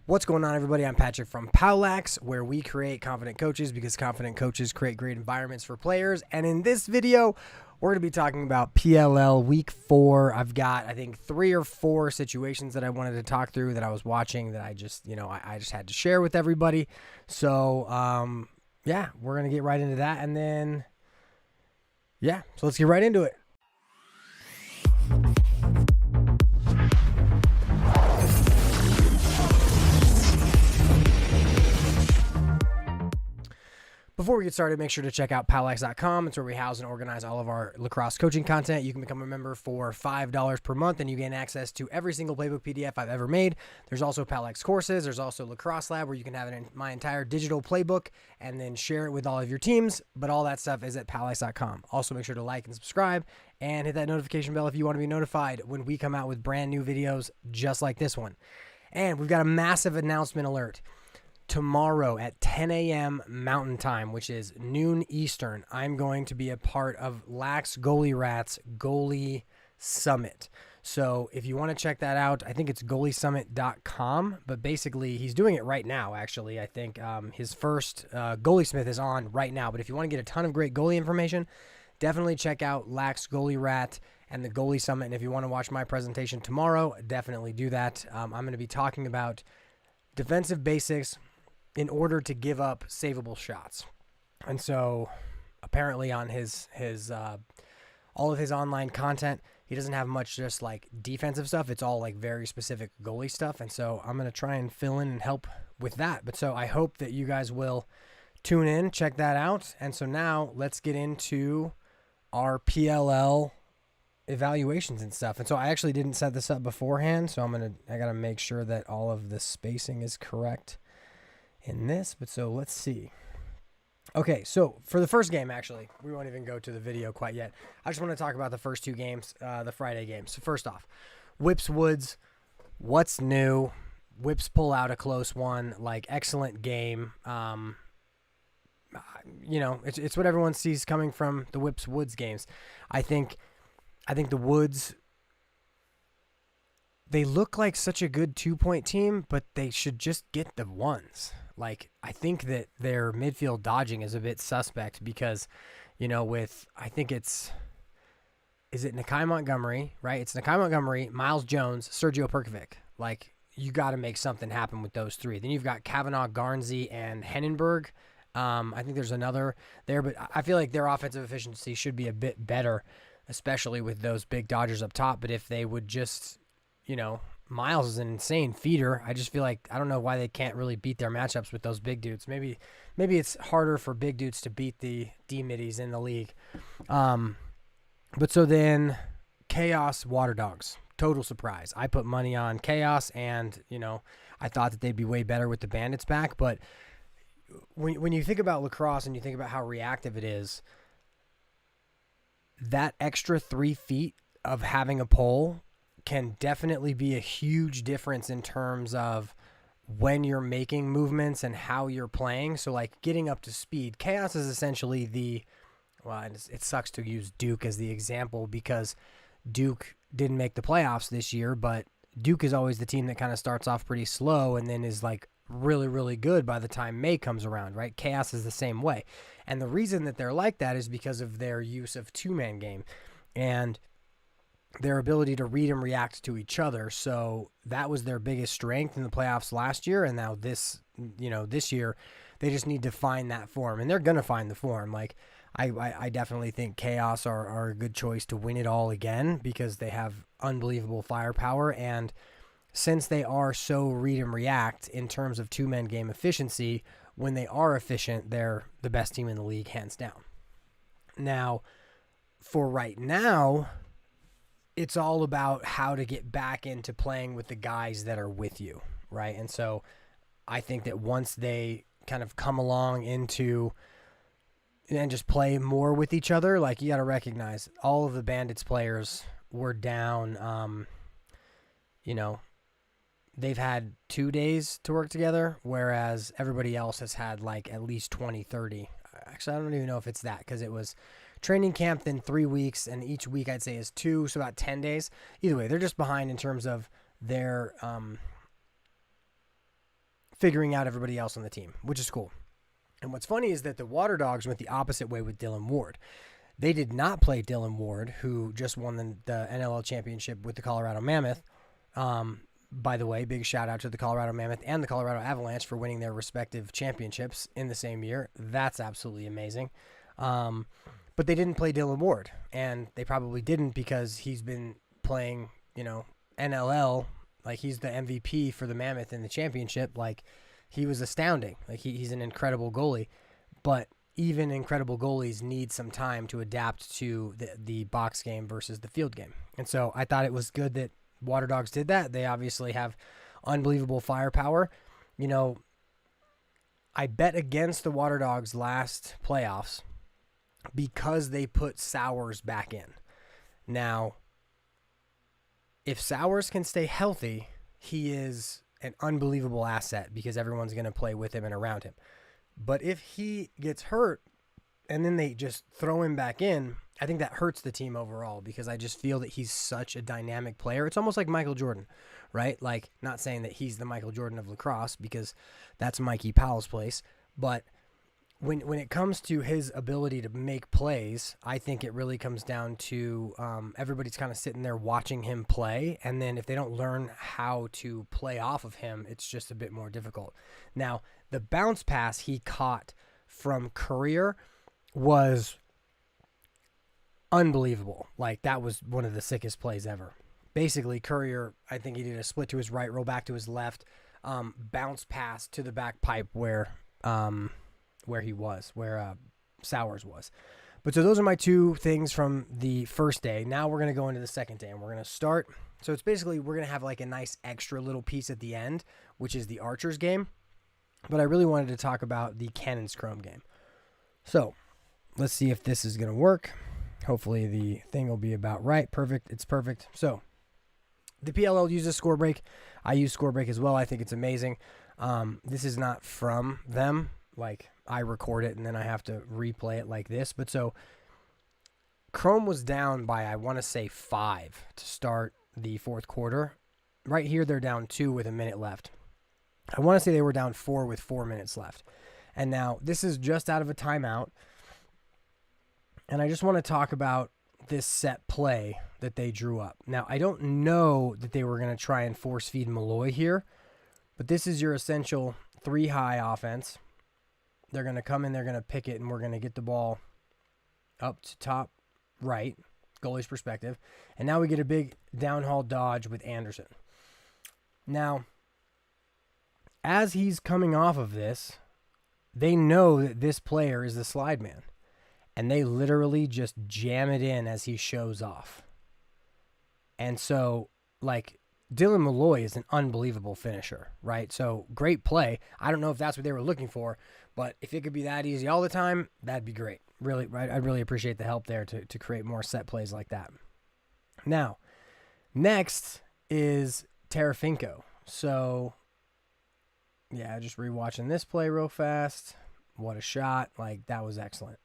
What's going on, everybody? I'm Patrick from POWLAX, where we create confident coaches because confident coaches create great environments for players. And in this video, we're going to be talking about PLL Week 4. I've got, I think, 3 or 4 situations that I wanted to talk through that I was watching that I just, I just had to share with everybody. So, yeah, we're going to get right into that. And then, yeah, so let's get right into it. Before we get started, make sure to check out POWLAX.com. It's where we house and organize all of our lacrosse coaching content. You can become a member for $5 per month, and you gain access to every single Playbook PDF I've ever made. There's also POWLAX courses. There's also Lacrosse Lab, where you can have my entire digital playbook and then share it with all of your teams. But all that stuff is at POWLAX.com. Also, make sure to like and subscribe and hit that notification bell if you want to be notified when we come out with brand new videos just like this one. And we've got a massive announcement alert. Tomorrow at 10 a.m. Mountain Time, which is noon Eastern, I'm going to be a part of Lax Goalie Rat's Goalie Summit. So if you want to check that out, I think it's goaliesummit.com, but basically he's doing it right now, actually. I think his first Goalie Smith is on right now, but if you want to get a ton of great goalie information, definitely check out Lax Goalie Rat and the Goalie Summit. And if you want to watch my presentation tomorrow, definitely do that. I'm going to be talking about defensive basics in order to give up savable shots. And so apparently on his all of his online content, he doesn't have much just like defensive stuff. It's all like very specific goalie stuff. And so I'm going to try and fill in and help with that. But so I hope that you guys will tune in, check that out. And so now let's get into our PLL evaluations and stuff. And so I actually didn't set this up beforehand, so I got to make sure that all of the spacing is correct in this. But so let's see. Okay, so for the first game, actually, we won't even go to the video quite yet. I just want to talk about the first 2 games, the Friday games. So first off, Whips Woods, what's new? Whips pull out a close one, like excellent game. It's what everyone sees coming from the Whips Woods games. I think the Woods, they look like such a good 2-point team, but they should just get the ones. Like, I think that their midfield dodging is a bit suspect because, I think is it Nakai Montgomery, right? It's Nakai Montgomery, Miles Jones, Sergio Perkovic. Like, you got to make something happen with those 3. Then you've got Kavanaugh, Garnsey, and Hennenberg. I think there's another there, but I feel like their offensive efficiency should be a bit better, especially with those big Dodgers up top. But if they would just, Miles is an insane feeder. I just feel like, I don't know why they can't really beat their matchups with those big dudes. Maybe it's harder for big dudes to beat the D-middies in the league. But so then Chaos Water Dogs, total surprise. I put money on Chaos, and, I thought that they'd be way better with the Bandits back. But when you think about lacrosse and you think about how reactive it is, that extra 3 feet of having a pole can definitely be a huge difference in terms of when you're making movements and how you're playing. So like getting up to speed, Chaos is essentially it sucks to use Duke as the example because Duke didn't make the playoffs this year, but Duke is always the team that kind of starts off pretty slow and then is like really, really good by the time May comes around, right? Chaos is the same way. And the reason that they're like that is because of their use of 2-man game and their ability to read and react to each other. So that was their biggest strength in the playoffs last year. And now this year, they just need to find that form, and they're going to find the form. Like I definitely think Chaos are a good choice to win it all again because they have unbelievable firepower. And since they are so read and react in terms of 2-man game efficiency, when they are efficient, they're the best team in the league, hands down. Now, for right now, it's all about how to get back into playing with the guys that are with you, right? And so I think that once they kind of come along into and just play more with each other, like you got to recognize all of the Bandits players were down, they've had 2 days to work together, whereas everybody else has had like at least 20, 30. Actually, I don't even know if it's that because it was training camp, then 3 weeks, and each week I'd say is 2, so about 10 days. Either way, they're just behind in terms of their figuring out everybody else on the team, which is cool. And what's funny is that the Water Dogs went the opposite way with Dylan Ward. They did not play Dylan Ward, who just won the NLL championship with the Colorado Mammoth. By the way, big shout out to the Colorado Mammoth and the Colorado Avalanche for winning their respective championships in the same year. That's absolutely amazing. But they didn't play Dylan Ward, and they probably didn't because he's been playing, NLL. Like, he's the MVP for the Mammoth in the championship. Like, he was astounding. Like, he's an incredible goalie. But even incredible goalies need some time to adapt to the box game versus the field game. And so I thought it was good that Water Dogs did that. They obviously have unbelievable firepower. I bet against the Water Dogs last playoffs because they put Sowers back in. Now, if Sowers can stay healthy, he is an unbelievable asset because everyone's going to play with him and around him. But if he gets hurt and then they just throw him back in, I think that hurts the team overall because I just feel that he's such a dynamic player. It's almost like Michael Jordan, right? Like, not saying that he's the Michael Jordan of lacrosse because that's Mikey Powell's place, but when it comes to his ability to make plays, I think it really comes down to everybody's kind of sitting there watching him play, and then if they don't learn how to play off of him, it's just a bit more difficult. Now, the bounce pass he caught from Courier was unbelievable. Like, that was one of the sickest plays ever. Basically, Courier, I think he did a split to his right, roll back to his left, bounce pass to the back pipe where Sowers was. But so those are my two things from the first day. Now we're going to go into the second day, and we're going to start. So it's basically we're going to have like a nice extra little piece at the end, which is the Archers game. But I really wanted to talk about the Cannons Chrome game. So let's see if this is going to work. Hopefully the thing will be about right. Perfect. It's perfect. So the PLL uses Score Break. I use Score Break as well. I think it's amazing. This is not from them. Like, I record it and then I have to replay it like this. But so Chrome was down by, I want to say 5 to start the fourth quarter. Right here, they're down 2 with a minute left. I want to say they were down 4 with 4 minutes left. And now this is just out of a timeout. And I just want to talk about this set play that they drew up. Now, I don't know that they were going to try and force feed Malloy here, but this is your essential 3-high offense. They're going to come in, they're going to pick it, and we're going to get the ball up to top right, goalie's perspective. And now we get a big downhaul dodge with Anderson. Now, as he's coming off of this, they know that this player is the slide man. And they literally just jam it in as he shows off. And so, like, Dylan Malloy is an unbelievable finisher, right? So, great play. I don't know if that's what they were looking for, but if it could be that easy all the time, that'd be great. Really, right? I'd really appreciate the help there to create more set plays like that. Now, next is Tarafinko. So, yeah, just rewatching this play real fast. What a shot. Like, that was excellent.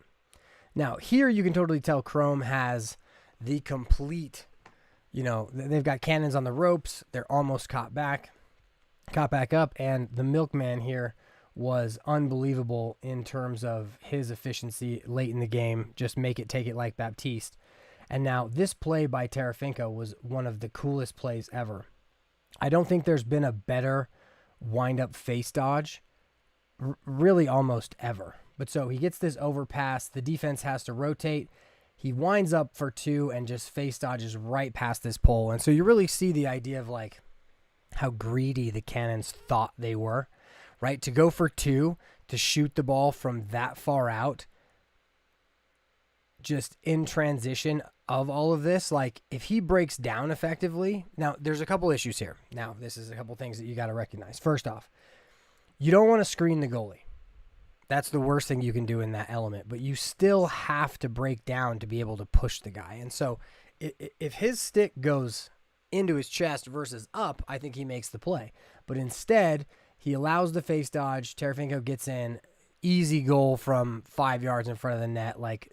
Now, here you can totally tell Chrome has the complete, they've got cannons on the ropes. They're almost caught back up, and the milkman here was unbelievable in terms of his efficiency late in the game. Just make it, take it like Baptiste. And now this play by Tarafinko was one of the coolest plays ever. I don't think there's been a better wind-up face dodge, really almost ever. But so he gets this overpass. The defense has to rotate. He winds up for 2 and just face dodges right past this pole. And so you really see the idea of like how greedy the Cannons thought they were, right? To go for 2, to shoot the ball from that far out, just in transition of all of this. Like, if he breaks down effectively, now there's a couple issues here. Now, this is a couple things that you got to recognize. First off, you don't want to screen the goalie. That's the worst thing you can do in that element, but you still have to break down to be able to push the guy. And so if his stick goes into his chest versus up, I think he makes the play. But instead, he allows the face dodge. Tarafinko gets in. Easy goal from 5 yards in front of the net. Like,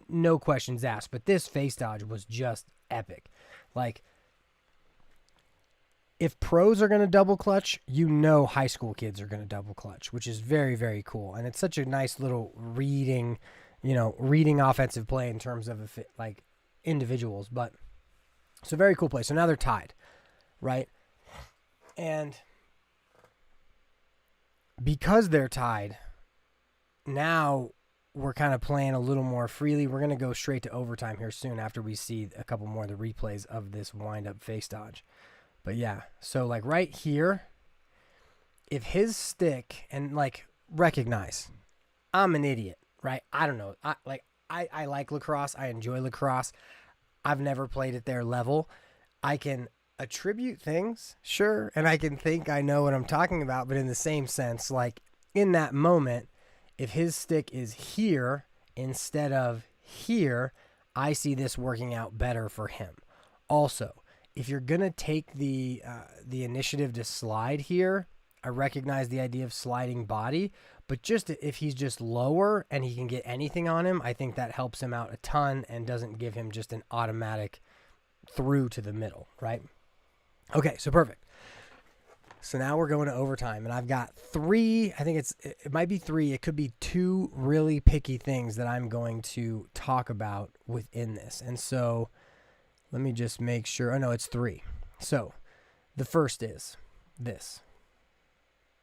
no questions asked. But this face dodge was just epic. Like, if pros are going to double clutch, high school kids are going to double clutch, which is very, very cool. And it's such a nice little reading offensive play in terms of like individuals. But it's a very cool play. So now they're tied, right? And because they're tied, now we're kind of playing a little more freely. We're going to go straight to overtime here soon after we see a couple more of the replays of this wind-up face dodge. But yeah, so like right here, if his stick, and like recognize, I'm an idiot, right? I don't know. I like lacrosse. I enjoy lacrosse. I've never played at their level. I can attribute things, sure, and I can think I know what I'm talking about, but in the same sense, like in that moment, if his stick is here instead of here, I see this working out better for him. Also, if you're going to take the initiative to slide here, I recognize the idea of sliding body, but just if he's just lower and he can get anything on him, I think that helps him out a ton and doesn't give him just an automatic through to the middle, right? Okay, so perfect. So now we're going to overtime, and I've got three, I think it might be three, it could be two really picky things that I'm going to talk about within this. And so let me just make sure. Oh, no, it's three. So the first is this.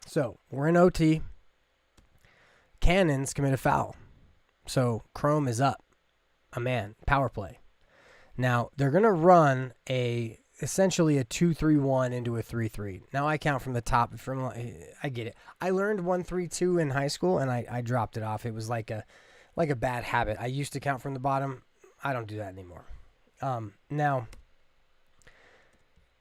So we're in OT. Cannons commit a foul. So Chrome is up. A man. Power play. Now they're going to run essentially a 2-3-1 into a 3-3. Now I count from the top. I get it. I learned 1-3-2 in high school, and I dropped it off. It was like a bad habit. I used to count from the bottom. I don't do that anymore. Now,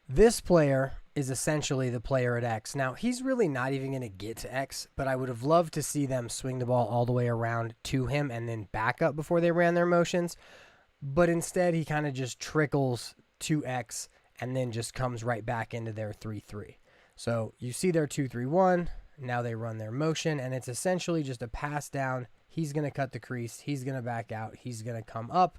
this player is essentially the player at X. Now, he's really not even going to get to X, but I would have loved to see them swing the ball all the way around to him and then back up before they ran their motions. But instead, he kind of just trickles to X and then just comes right back into their 3-3. So you see their 2-3-1. Now they run their motion, and it's essentially just a pass down. He's going to cut the crease. He's going to back out. He's going to come up.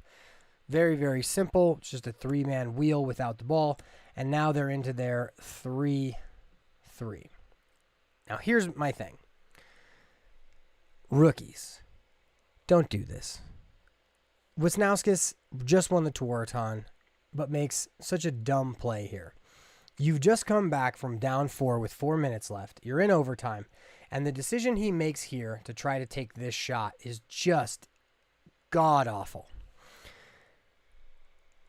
Very, very simple. It's just a three-man wheel without the ball. And now they're into their 3-3. Now, here's my thing. Rookies, don't do this. Wisnauskas just won the Tewaaraton, but makes such a dumb play here. You've just come back from down 4 with 4 minutes left. You're in overtime. And the decision he makes here to try to take this shot is just god-awful.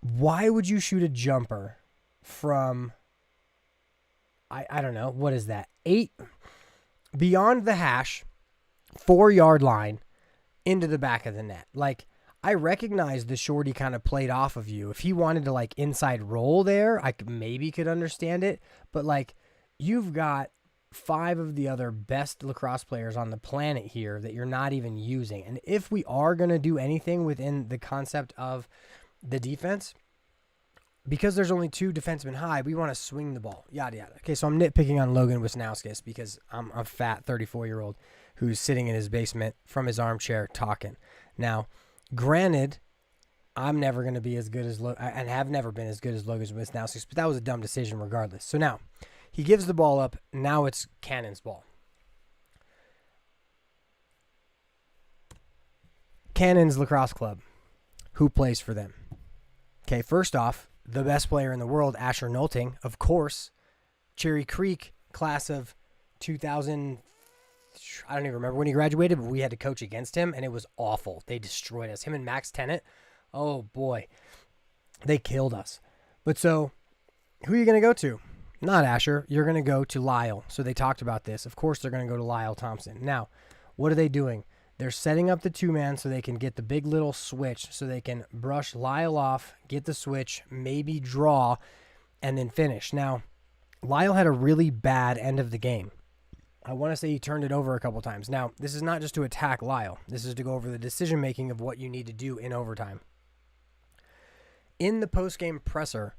Why would you shoot a jumper from, I don't know, what is that? 8 beyond the hash, 4-yard line into the back of the net? Like, I recognize the shorty kind of played off of you. If he wanted to like inside roll there, I maybe could understand it. But like, you've got 5 of the other best lacrosse players on the planet here that you're not even using. And if we are going to do anything within the concept of the defense, because there's only 2 defensemen high, we want to swing the ball, yada, yada. Okay, so I'm nitpicking on Logan Wisnauskas because I'm a fat 34-year-old who's sitting in his basement from his armchair talking. Now, granted, I'm never going to be as good as and have never been as good as Logan Wisnauskas, but that was a dumb decision regardless. So now, he gives the ball up. Now it's Cannon's ball. Cannon's Lacrosse Club. Who plays for them? Okay, first off, the best player in the world, Asher Nolting, of course. Cherry Creek, class of 2000, I don't even remember when he graduated, but we had to coach against him, and it was awful. They destroyed us. Him and Max Tennant, oh boy, they killed us. But so, who are you going to go to? Not Asher. You're going to go to Lyle. So they talked about this. Of course, they're going to go to Lyle Thompson. Now, what are they doing? They're setting up the 2-man so they can get the big little switch, so they can brush Lyle off, get the switch, maybe draw, and then finish. Now, Lyle had a really bad end of the game. I want to say he turned it over a couple times. Now, this is not just to attack Lyle. This is to go over the decision-making of what you need to do in overtime. In the post-game presser,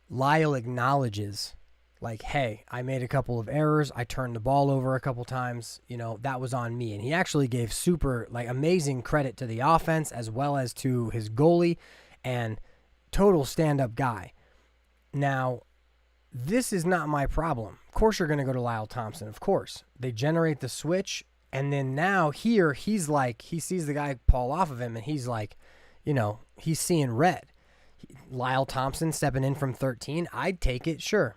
Lyle acknowledges, like, hey, I made a couple of errors. I turned the ball over a couple times. You know, that was on me. And he actually gave super, like, amazing credit to the offense as well as to his goalie and total stand-up guy. Now, this is not my problem. Of course you're going to go to Lyle Thompson. Of course. They generate the switch, and then now here he's like, he sees the guy fall off of him, and he's like, he's seeing red. Lyle Thompson stepping in from 13, I'd take it, sure.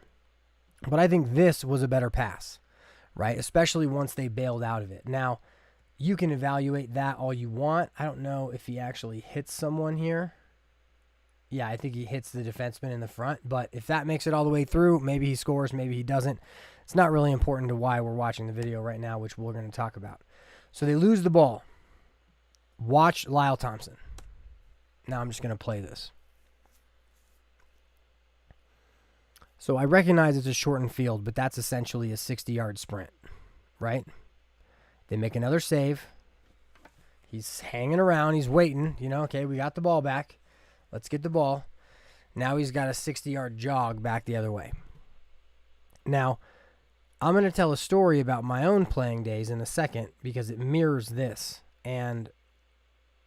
But I think this was a better pass, right? Especially once they bailed out of it. Now, you can evaluate that all you want. I don't know if he actually hits someone here. Yeah, I think he hits the defenseman in the front. But if that makes it all the way through, maybe he scores, maybe he doesn't. It's not really important to why we're watching the video right now, which we're going to talk about. So they lose the ball. Watch Lyle Thompson. Now I'm just going to play this. So I recognize it's a shortened field, but that's essentially a 60-yard sprint, right? They make another save. He's hanging around. He's waiting. Okay, we got the ball back. Let's get the ball. Now he's got a 60-yard jog back the other way. Now, I'm going to tell a story about my own playing days in a second because it mirrors this. And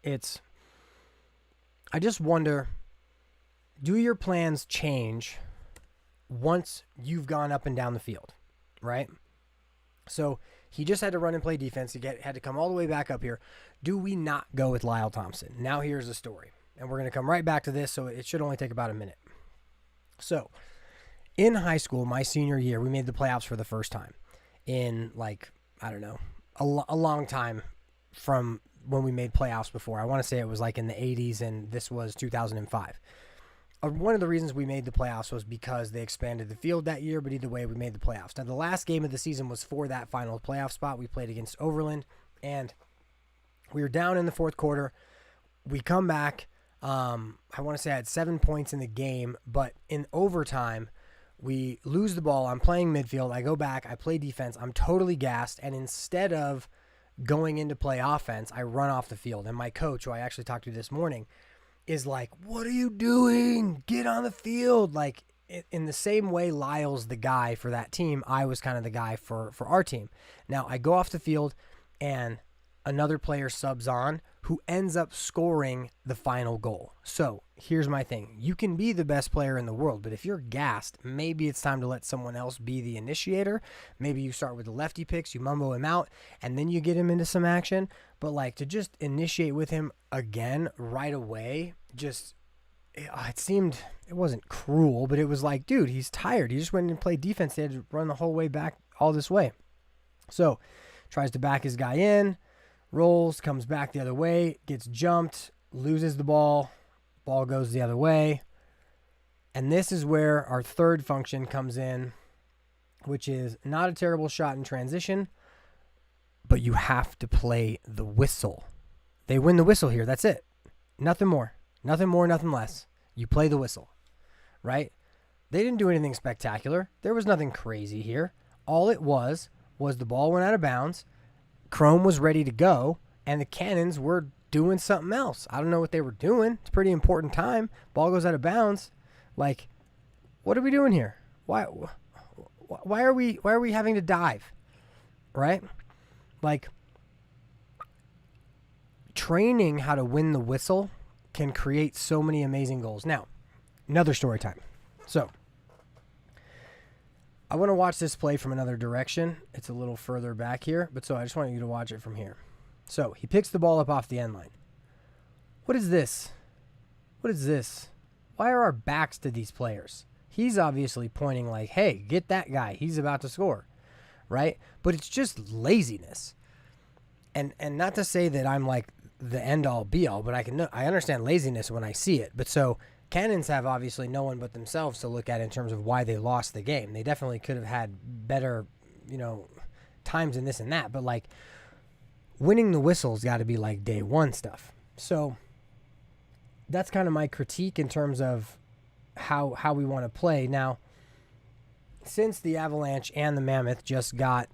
I just wonder, do your plans change once you've gone up and down the field, right? So he just had to run and play defense. He had to come all the way back up here. Do we not go with Lyle Thompson? Now here's the story. And we're going to come right back to this, so it should only take about a minute. So in high school, my senior year, we made the playoffs for the first time in, a long time from when we made playoffs before. I want to say it was like in the 80s, and this was 2005. One of the reasons we made the playoffs was because they expanded the field that year, but either way, we made the playoffs. Now, the last game of the season was for that final playoff spot. We played against Overland, and we were down in the fourth quarter. We come back. I want to say I had 7 points in the game, but in overtime, we lose the ball. I'm playing midfield. I go back. I play defense. I'm totally gassed, and instead of going into play offense, I run off the field. And my coach, who I actually talked to this morning, is like, "What are you doing? Get on the field." Like, in the same way Lyle's the guy for that team, I was kind of the guy for our team. Now, I go off the field, and another player subs on who ends up scoring the final goal. So here's my thing. You can be the best player in the world, but if you're gassed, maybe it's time to let someone else be the initiator. Maybe you start with the lefty picks, you mumbo him out, and then you get him into some action. But to just initiate with him again right away, it wasn't cruel, but it was like, dude, he's tired. He just went and played defense. They had to run the whole way back all this way. So tries to back his guy in, rolls, comes back the other way, gets jumped, loses the ball goes the other way. And this is where our third function comes in, which is not a terrible shot in transition, but you have to play the whistle. They win the whistle here. That's it. Nothing more. Nothing more, nothing less. You play the whistle, right? They didn't do anything spectacular. There was nothing crazy here. All it was the ball went out of bounds, Chrome was ready to go, and the Cannons were doing something else. I don't know what they were doing. It's a pretty important time. Ball goes out of bounds. Like, what are we doing here? Why are we having to dive? Right? Like, training how to win the whistle can create so many amazing goals. Now, another story time. So, I want to watch this play from another direction. It's a little further back here, but I just want you to watch it from here. So, he picks the ball up off the end line. What is this? What is this? Why are our backs to these players? He's obviously pointing like, hey, get that guy. He's about to score, right? But it's just laziness. And not to say that I'm like the end-all, be-all, but I understand laziness when I see it. But Cannons have obviously no one but themselves to look at in terms of why they lost the game. They definitely could have had better, times in this and that. But, winning the whistle's got to be, day one stuff. So that's kind of my critique in terms of how we want to play. Now, since the Avalanche and the Mammoth just got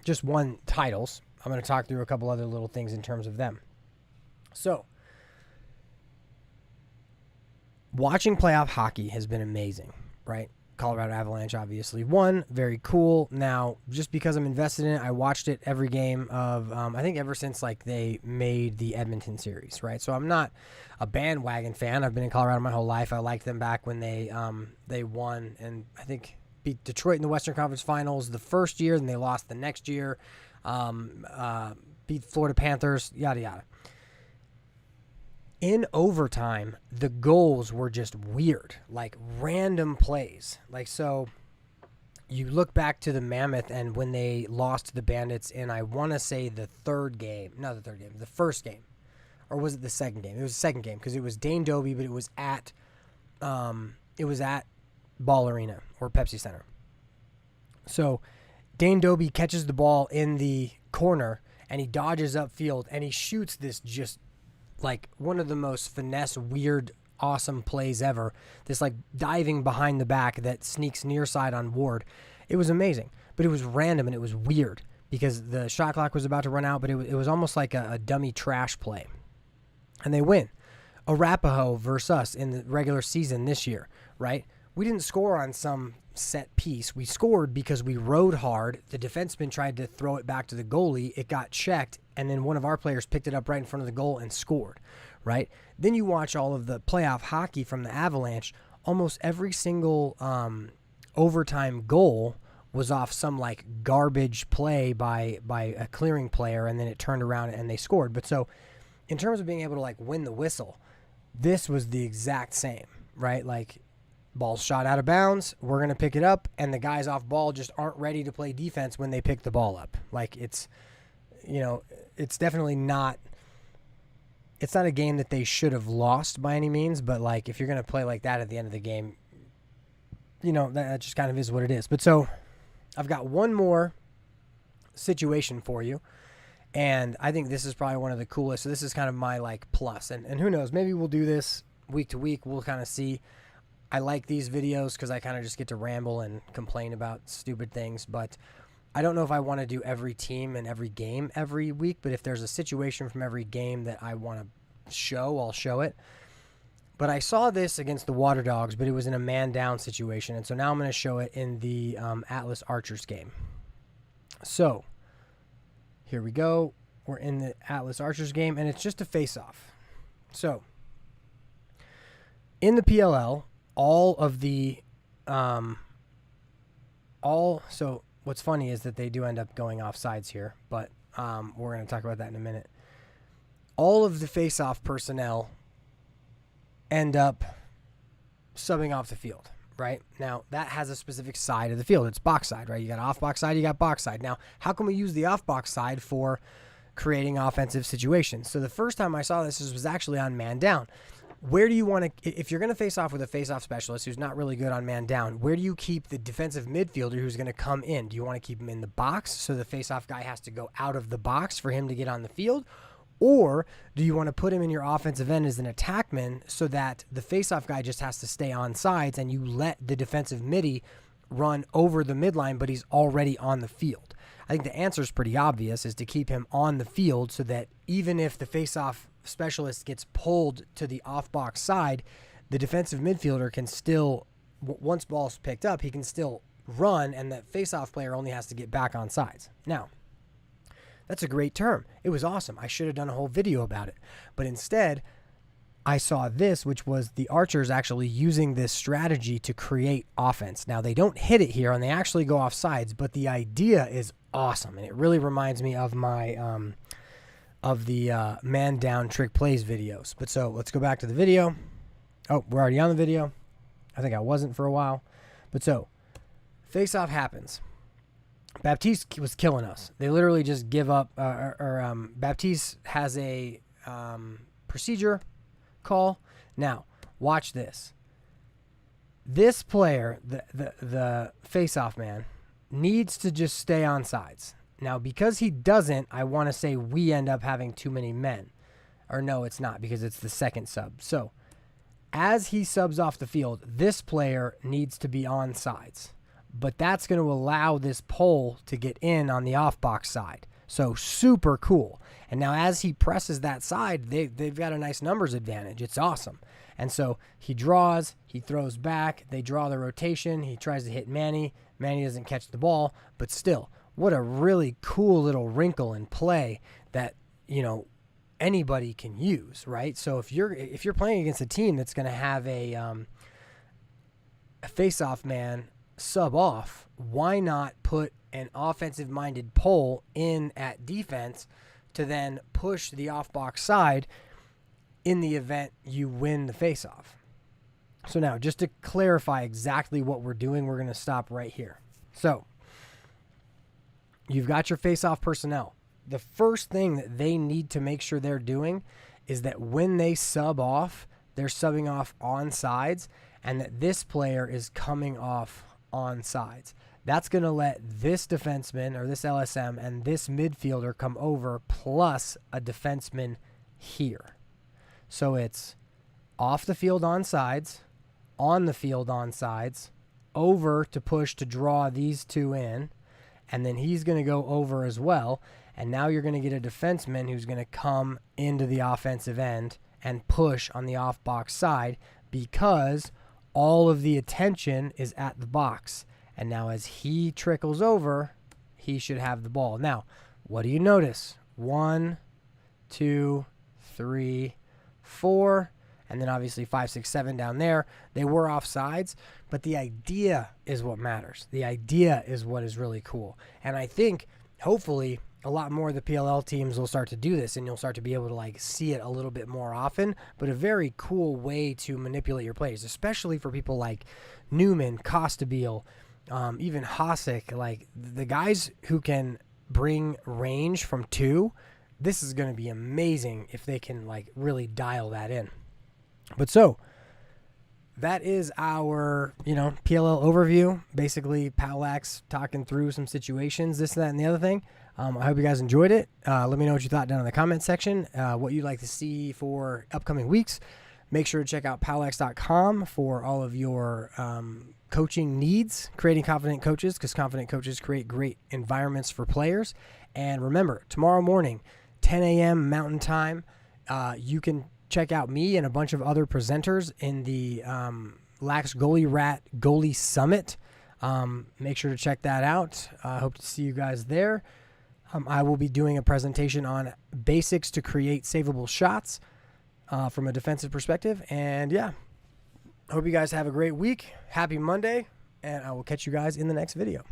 just won titles, I'm going to talk through a couple other little things in terms of them. So, watching playoff hockey has been amazing, right? Colorado Avalanche obviously won. Very cool. Now, just because I'm invested in it, I watched it every game of, I think ever since like they made the Edmonton series, right? So I'm not a bandwagon fan. I've been in Colorado my whole life. I liked them back when they won, and I think beat Detroit in the Western Conference Finals the first year, then they lost the next year. Beat Florida Panthers, yada yada. In overtime, the goals were just weird, like random plays. Like, so you look back to the Mammoth and when they lost to the Bandits in, I want to say the first game. Or was it the second game? It was the second game because it was Dane Dobie, but it was at Ball Arena or Pepsi Center. So Dane Dobie catches the ball in the corner and he dodges upfield and he shoots this just like one of the most finesse, weird, awesome plays ever. This like diving behind the back that sneaks near side on Ward. It was amazing, but it was random and it was weird because the shot clock was about to run out, but it was almost like a dummy trash play. And they win. Arapahoe versus us in the regular season this year, right? We didn't score on some set piece. We scored because we rode hard. The defenseman tried to throw it back to the goalie. It got checked, and then one of our players picked it up right in front of the goal and scored, right? Then you watch all of the playoff hockey from the Avalanche. Almost every single overtime goal was off some like garbage play by a clearing player, and then it turned around and they scored. But so in terms of being able to like win the whistle, this was the exact same, right? Like, ball's shot out of bounds, we're going to pick it up, and the guys off ball just aren't ready to play defense when they pick the ball up. Like, it's, you know, it's definitely not, it's not a game that they should have lost by any means, but like, if you're going to play like that at the end of the game, you know, that just kind of is what it is. But so I've got one more situation for you, and I think this is probably one of the coolest. So this is kind of my like plus, and who knows, maybe we'll do this week to week. We'll kind of see. I like these videos because I kind of just get to ramble and complain about stupid things, but I don't know if I want to do every team and every game every week, but if there's a situation from every game that I want to show, I'll show it. But I saw this against the Water Dogs, but it was in a man-down situation, and so now I'm going to show it in the Atlas Archers game. So here we go. We're in the Atlas Archers game, and it's just a face-off. So in the PLL, so what's funny is that they do end up going off sides here, but we're going to talk about that in a minute. All of the face-off personnel end up subbing off the field, right? Now, that has a specific side of the field. It's box side, right? You got off-box side, you got box side. Now, how can we use the off-box side for creating offensive situations? So the first time I saw this was actually on man down. Where do you want to, if you're going to face off with a face-off specialist who's not really good on man down, where do you keep the defensive midfielder who's going to come in? Do you want to keep him in the box so the face-off guy has to go out of the box for him to get on the field? Or do you want to put him in your offensive end as an attackman so that the face-off guy just has to stay on sides and you let the defensive midi run over the midline, but he's already on the field? I think the answer is pretty obvious, is to keep him on the field so that even if the face-off specialist gets pulled to the off-box side, the defensive midfielder can still, once ball's picked up, he can still run, and that face-off player only has to get back on sides. Now, that's a great term. It was awesome. I should have done a whole video about it. But instead, I saw this, which was the Archers actually using this strategy to create offense. Now, they don't hit it here, and they actually go off sides, but the idea is awesome, and it really reminds me of my man down trick plays videos. But so let's go back to the video. Oh, we're already on the video. I think I wasn't for a while. But so face off happens. Baptiste was killing us. They literally just give up, Baptiste has a procedure call. Now watch this. This player, the face off man, needs to just stay on sides. Now, because he doesn't, I want to say we end up having too many men. Or no, it's not, because it's the second sub. So, as he subs off the field, this player needs to be on sides. But that's going to allow this pole to get in on the off-box side. So super cool. And now as he presses that side, they've got a nice numbers advantage. It's awesome. And so he draws, he throws back, they draw the rotation, he tries to hit Manny. Manny doesn't catch the ball, but still, what a really cool little wrinkle in play that, you know, anybody can use, right? So if you're playing against a team that's going to have a face-off man sub off, why not put an offensive-minded pole in at defense to then push the off-box side in the event you win the face-off? So now, just to clarify exactly what we're doing, we're going to stop right here. So you've got your face-off personnel. The first thing that they need to make sure they're doing is that when they sub off, they're subbing off on sides, and that this player is coming off on sides. That's going to let this defenseman or this LSM and this midfielder come over plus a defenseman here. So it's off the field on sides, on the field on sides, over to push to draw these two in, and then he's going to go over as well. And now you're going to get a defenseman who's going to come into the offensive end and push on the off-box side because all of the attention is at the box. And now as he trickles over, he should have the ball. Now, what do you notice? 1, 2, 3, 4, and then obviously 5, 6, 7 down there. They were off sides, but the idea is what matters. The idea is what is really cool. And I think, hopefully, a lot more of the PLL teams will start to do this, and you'll start to be able to like see it a little bit more often, but a very cool way to manipulate your plays, especially for people like Newman, Costabile, even Hasek, like the guys who can bring range from 2. This is going to be amazing if they can like really dial that in. But so that is our, PLL overview. Basically, POWLAX talking through some situations, this, that, and the other thing. I hope you guys enjoyed it. Let me know what you thought down in the comment section, what you'd like to see for upcoming weeks. Make sure to check out POWLAX.com for all of your coaching needs, creating confident coaches, because confident coaches create great environments for players. And remember, tomorrow morning, 10 a.m. Mountain Time, you can check out me and a bunch of other presenters in the Lax Goalie Summit. Make sure to check that out. I hope to see you guys there. I will be doing a presentation on basics to create savable shots from a defensive perspective. And yeah, I hope you guys have a great week. Happy Monday, and I will catch you guys in the next video.